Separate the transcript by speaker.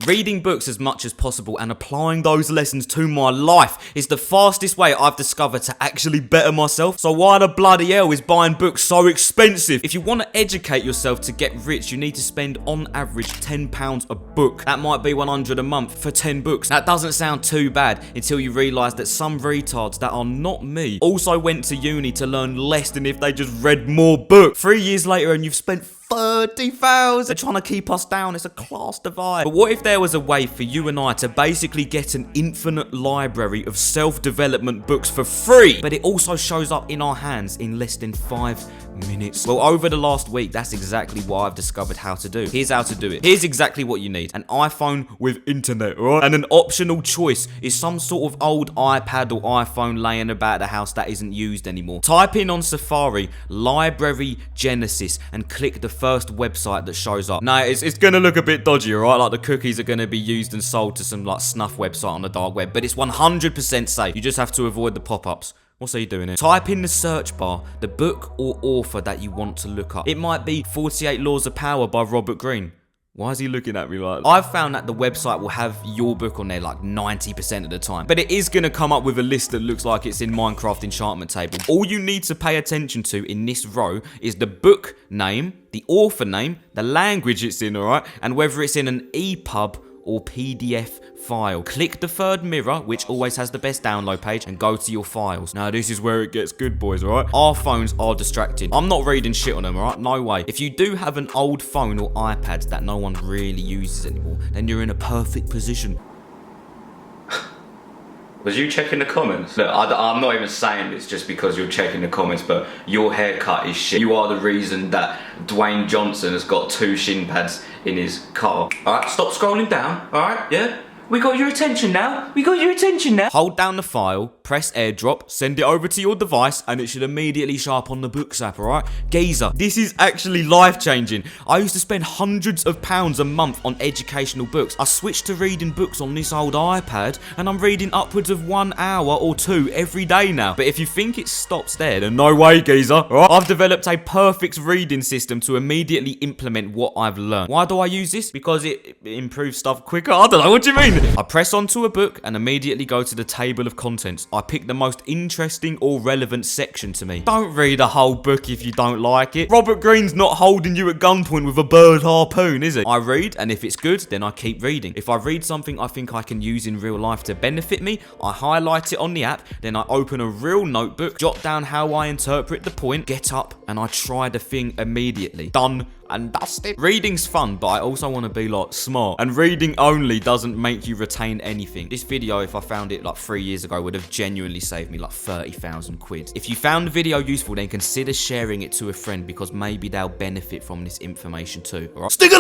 Speaker 1: Reading books as much as possible and applying those lessons to my life is the fastest way I've discovered to actually better myself. So why the bloody hell is buying books so expensive? If you want to educate yourself to get rich, you need to spend on average £10 a book. That might be 100 a month for 10 books. That doesn't sound too bad until you realise that some retards that are not me also went to uni to learn less than if they just read more books. 3 years later and you've spent 30,000. They're trying to keep us down. It's a class divide. But what if there was a way for you and I to basically get an infinite library of self-development books for free, but it also shows up in our hands in less than 5 minutes? Well, over the last week, that's exactly what I've discovered how to do. Here's how to do it. Here's exactly what you need. An iPhone with internet, alright? And an optional choice is some sort of old iPad or iPhone laying about the house that isn't used anymore. Type in on Safari, Library Genesis, and click the first website that shows up. Now, it's gonna look a bit dodgy, alright? Like the cookies are gonna be used and sold to some like snuff website on the dark web, but it's 100% safe. You just have to avoid the pop-ups. What's he doing here? Type in the search bar the book or author that you want to look up. It might be 48 Laws of Power by Robert Greene. Why is he looking at me like that? I've found that the website will have your book on there like 90% of the time. But it is going to come up with a list that looks like it's in Minecraft enchantment table. All you need to pay attention to in this row is the book name, the author name, the language it's in, alright? And whether it's in an EPUB or PDF file. Click the third mirror, which always has the best download page, and go to your files. Now, this is where it gets good, boys, alright? Our phones are distracting. I'm not reading shit on them, alright? No way. If you do have an old phone or iPad that no one really uses anymore, then you're in a perfect position. Was you checking the comments? Look, I'm not even saying this just because you're checking the comments, but your haircut is shit. You are the reason that Dwayne Johnson has got 2 shin pads in his car. Alright, stop scrolling down, alright, yeah? We got your attention now. We got your attention now. Hold down the file, press airdrop, send it over to your device, and it should immediately show up on the Books app, alright? Geezer, this is actually life-changing. I used to spend hundreds of pounds a month on educational books. I switched to reading books on this old iPad, and I'm reading upwards of 1 hour or 2 every day now. But if you think it stops there, then no way, geezer, alright? I've developed a perfect reading system to immediately implement what I've learned. Why do I use this? Because it improves stuff quicker. I don't know, what do you mean? I press onto a book and immediately go to the table of contents. I pick the most interesting or relevant section to me. Don't read a whole book if you don't like it. Robert Greene's not holding you at gunpoint with a bird harpoon, is it? I read, and if it's good, then I keep reading. If I read something I think I can use in real life to benefit me, I highlight it on the app, then I open a real notebook, jot down how I interpret the point, get up, and I try the thing immediately. Done and dusted. Reading's fun, but I also want to be like smart, and reading only doesn't make you retain anything. This video, if I found it like 3 years ago, would have genuinely saved me like 30,000 quid. If you found the video useful, then consider sharing it to a friend, because maybe they'll benefit from this information too, alright? Stick a